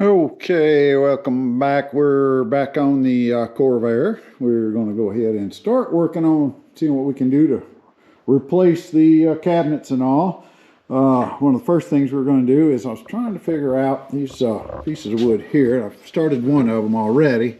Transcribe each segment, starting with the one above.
Okay, welcome back. We're back on the Corvair. We're going to go ahead and start working on seeing what we can do to replace the cabinets and all. One of the first things we're going to do is I was trying to figure out these pieces of wood here. I've started one of them already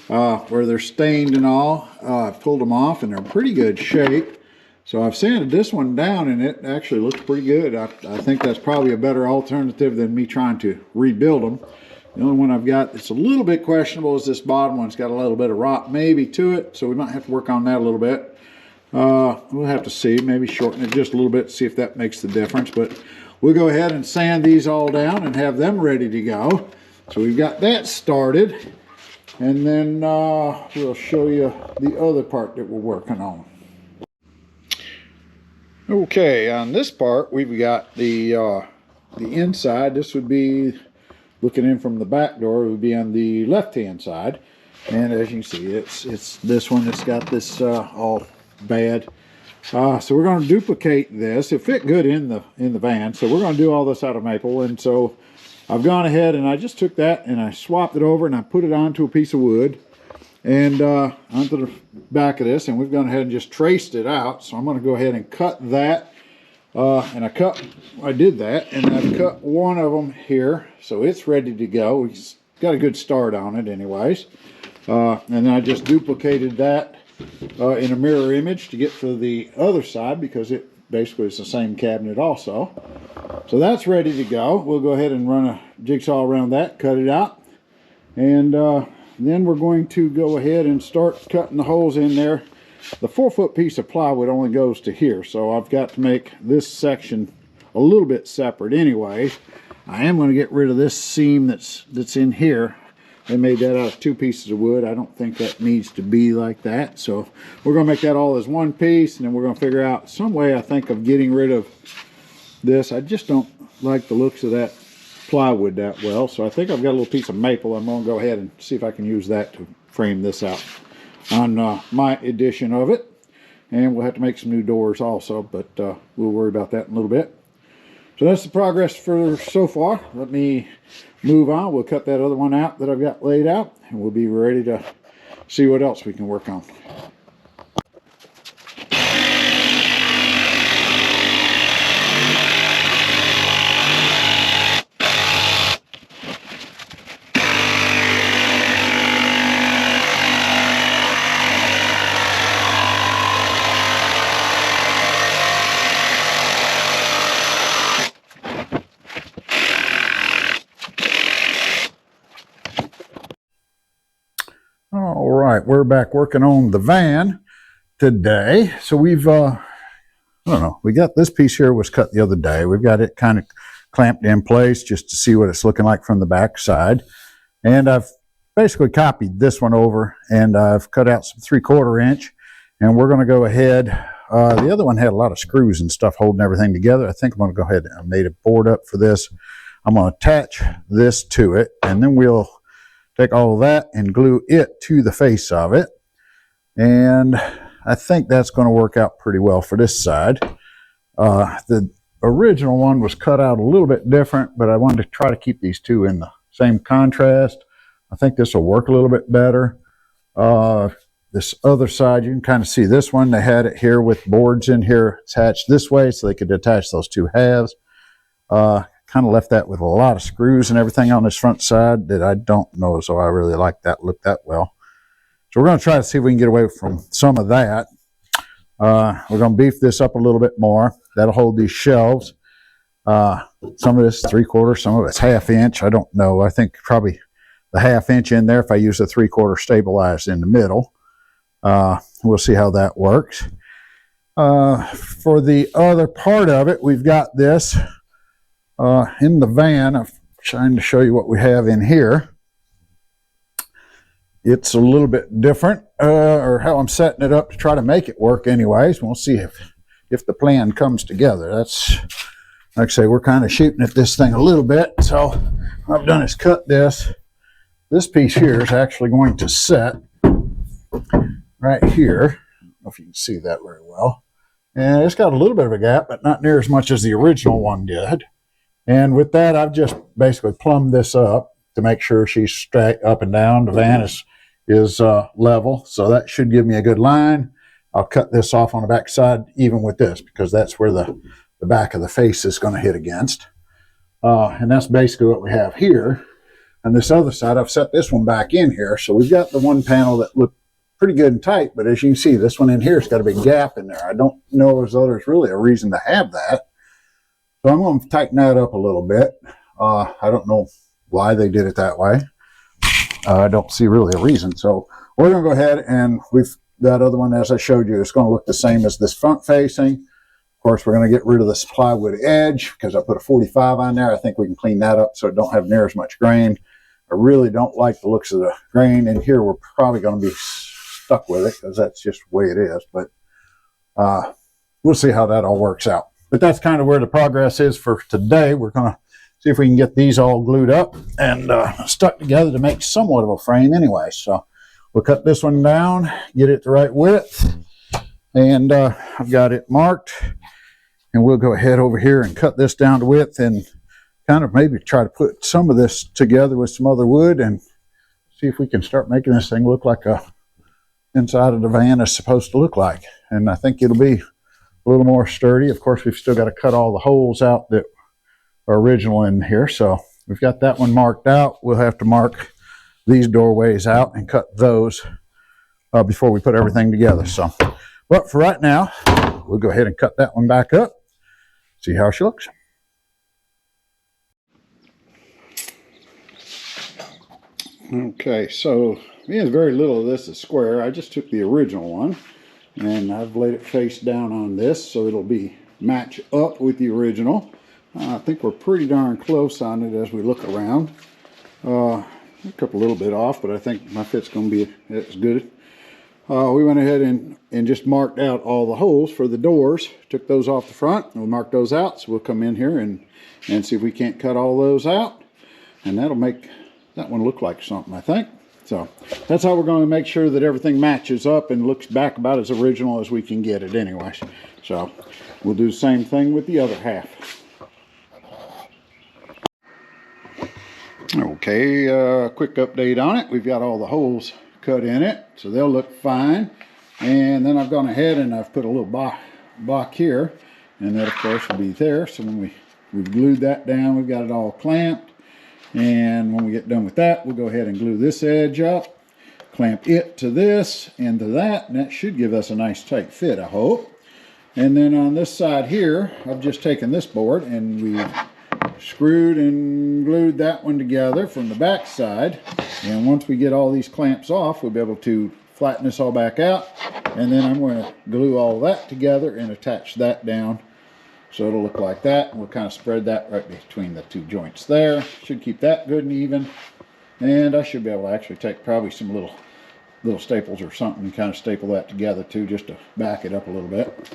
where they're stained and all. I've pulled them off and they're in pretty good shape. So I've sanded this one down and it actually looks pretty good. I think that's probably a better alternative than me trying to rebuild them. The only one I've got that's a little bit questionable is this bottom one. It's got a little bit of rot maybe to it, so we might have to work on that a little bit. We'll have to see, maybe shorten it just a little bit, see if that makes the difference. But we'll go ahead and sand these all down and have them ready to go. So we've got that started. And then we'll show you the other part that we're working on. Okay, on this part we've got the inside. This would be looking in from the back door. It would be on the left hand side, and as you can see, it's this one that's got this all bad. So we're going to duplicate this. It fit good in the van, so we're going to do all this out of maple. And so I've gone ahead and I just took that and I swapped it over and I put it onto a piece of wood and onto the back of this, and we've gone ahead and just traced it out. So I'm going to go ahead and cut that, and I did that, and I've cut one of them here, so it's ready to go. We got a good start on it anyways. And then I just duplicated that in a mirror image to get to the other side, because it basically is the same cabinet also. So that's ready to go. We'll go ahead and run a jigsaw around that, cut it out, and then we're going to go ahead and start cutting the holes in there. The 4-foot piece of plywood only goes to here, so I've got to make this section a little bit separate anyways. I am going to get rid of this seam that's in here. They made that out of 2 pieces of wood. I don't think that needs to be like that, so we're going to make that all as one piece, and then we're going to figure out some way, I think, of getting rid of this. I just don't like the looks of that plywood that well, so I think I've got a little piece of maple. I'm going to go ahead and see if I can use that to frame this out on my edition of it. And we'll have to make some new doors also, but we'll worry about that in a little bit. So that's the progress for so far. Let me move on. We'll cut that other one out that I've got laid out, and we'll be ready to see what else we can work on. All right, we're back working on the van today. So we've, I don't know, we got this piece here was cut the other day. We've got it kind of clamped in place just to see what it's looking like from the back side. And I've basically copied this one over, and I've cut out some 3/4 inch, and we're going to go ahead. The other one had a lot of screws and stuff holding everything together. I think I'm going to go ahead and I made a board up for this. I'm going to attach this to it, and then we'll take all of that and glue it to the face of it. And I think that's going to work out pretty well for this side. The original one was cut out a little bit different, but I wanted to try to keep these two in the same contrast. I think this will work a little bit better. This other side, you can kind of see this one. They had it here with boards in here attached this way so they could attach those two halves. Kind of left that with a lot of screws and everything on this front side that I don't know, so I really like that look that well. So we're going to try to see if we can get away from some of that. We're going to beef this up a little bit more. That'll hold these shelves. Some of this is 3/4, some of it's 1/2 inch. I don't know. I think probably the 1/2 inch in there if I use the 3/4 stabilized in the middle. We'll see how that works. For the other part of it, we've got this in the van. I'm trying to show you what we have in here. It's a little bit different, or how I'm setting it up to try to make it work anyways. We'll see if the plan comes together. That's, like I say, we're kind of shooting at this thing a little bit. So what I've done is cut this. This piece here is actually going to set right here. I don't know if you can see that very well. And it's got a little bit of a gap, but not near as much as the original one did. And with that, I've just basically plumbed this up to make sure she's straight up and down. The van is level, so that should give me a good line. I'll cut this off on the back side even with this, because that's where the back of the face is going to hit against. And that's basically what we have here. On this other side, I've set this one back in here. So we've got the one panel that looked pretty good and tight, but as you can see, this one in here has got a big gap in there. I don't know as though there's really a reason to have that. So I'm going to tighten that up a little bit. I don't know why they did it that way. I don't see really a reason. So we're going to go ahead, and that other one, as I showed you, it's going to look the same as this front facing. Of course, we're going to get rid of this plywood edge because I put a 45 on there. I think we can clean that up so it don't have near as much grain. I really don't like the looks of the grain in here. We're probably going to be stuck with it because that's just the way it is. But we'll see how that all works out. But that's kind of where the progress is for today. We're going to see if we can get these all glued up and stuck together to make somewhat of a frame anyway. So we'll cut this one down, get it the right width. And I've got it marked. And we'll go ahead over here and cut this down to width and kind of maybe try to put some of this together with some other wood and see if we can start making this thing look like a inside of the van is supposed to look like. And I think it'll be a little more sturdy. Of course, we've still got to cut all the holes out that are original in here. So we've got that one marked out. We'll have to mark these doorways out and cut those before we put everything together. So, but for right now, we'll go ahead and cut that one back up. See how she looks. Okay, so very little of this is square. I just took the original one and I've laid it face down on this so it'll be match up with the original. I think we're pretty darn close on it as we look around. A couple little bit off, but I think my fit's going to be as good. We went ahead and just marked out all the holes for the doors. Took those off the front and we'll mark those out. So we'll come in here and see if we can't cut all those out. And that'll make that one look like something, I think. So that's how we're going to make sure that everything matches up and looks back about as original as we can get it anyways. So we'll do the same thing with the other half. Okay, quick update on it. We've got all the holes cut in it, so they'll look fine. And then I've gone ahead and I've put a little block here, and that of course will be there. So when we've glued that down, we've got it all clamped. And when we get done with that, we'll go ahead and glue this edge up, clamp it to this and to that, and that should give us a nice tight fit, I hope. And then on this side here, I've just taken this board and we've screwed and glued that one together from the back side. And once we get all these clamps off, we'll be able to flatten this all back out. And then I'm going to glue all that together and attach that down so it'll look like that. We'll kind of spread that right between the two joints there. Should keep that good and even. And I should be able to actually take probably some little staples or something and kind of staple that together too, just to back it up a little bit.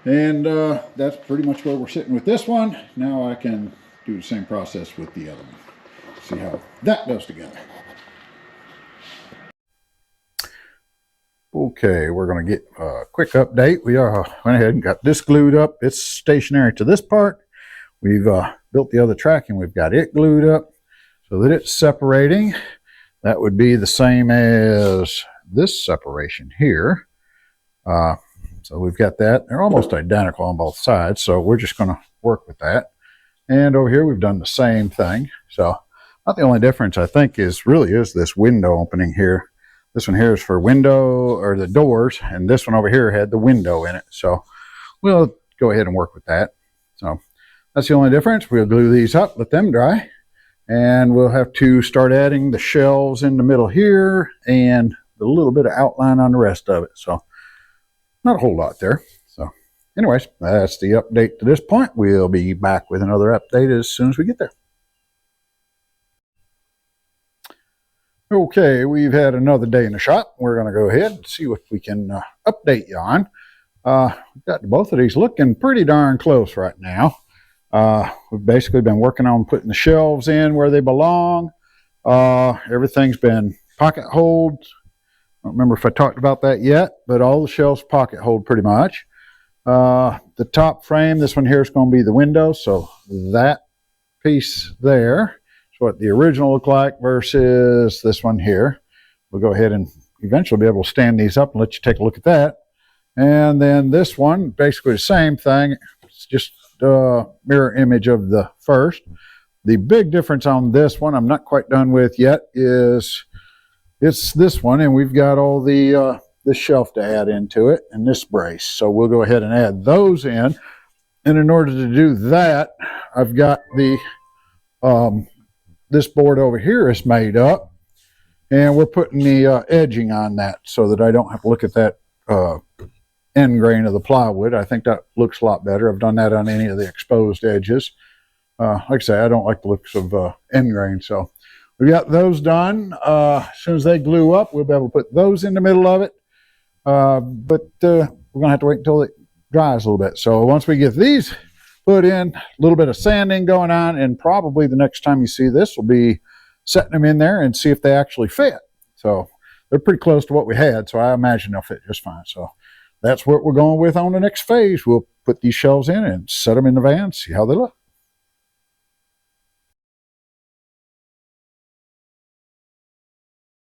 And that's pretty much where we're sitting with this one. Now I can do the same process with the other one. See how that goes together. Okay, we're going to get a quick update. We went ahead and got this glued up. It's stationary to this part. We've built the other track and we've got it glued up so that it's separating. That would be the same as this separation here. So we've got that. They're almost identical on both sides, so we're just going to work with that. And over here we've done the same thing. So about the only difference I think is this window opening here. This one here is for window or the doors, and this one over here had the window in it. So we'll go ahead and work with that. So that's the only difference. We'll glue these up, let them dry, and we'll have to start adding the shelves in the middle here and a little bit of outline on the rest of it. So not a whole lot there. So anyways, that's the update to this point. We'll be back with another update as soon as we get there. Okay, we've had another day in the shop. We're going to go ahead and see what we can update you on. We've got both of these looking pretty darn close right now. We've basically been working on putting the shelves in where they belong. Everything's been pocket hold. I don't remember if I talked about that yet, but all the shelves pocket hold pretty much. The top frame, this one here is going to be the window, so that piece there is what the original looked like versus this one here. We'll go ahead and eventually be able to stand these up and let you take a look at that. And then this one, basically the same thing. It's just a mirror image of the first. The big difference on this one, I'm not quite done with yet, is it's this one, and we've got all the shelf to add into it and this brace. So we'll go ahead and add those in. And in order to do that, I've got the this board over here is made up, and we're putting the edging on that so that I don't have to look at that end grain of the plywood. I think that looks a lot better. I've done that on any of the exposed edges. Like I say, I don't like the looks of end grain, so we got those done. As soon as they glue up, we'll be able to put those in the middle of it. But we're going to have to wait until it dries a little bit. So once we get these put in, a little bit of sanding going on, and probably the next time you see this will be setting them in there and see if they actually fit. So they're pretty close to what we had, so I imagine they'll fit just fine. So that's what we're going with on the next phase. We'll put these shelves in and set them in the van, see how they look.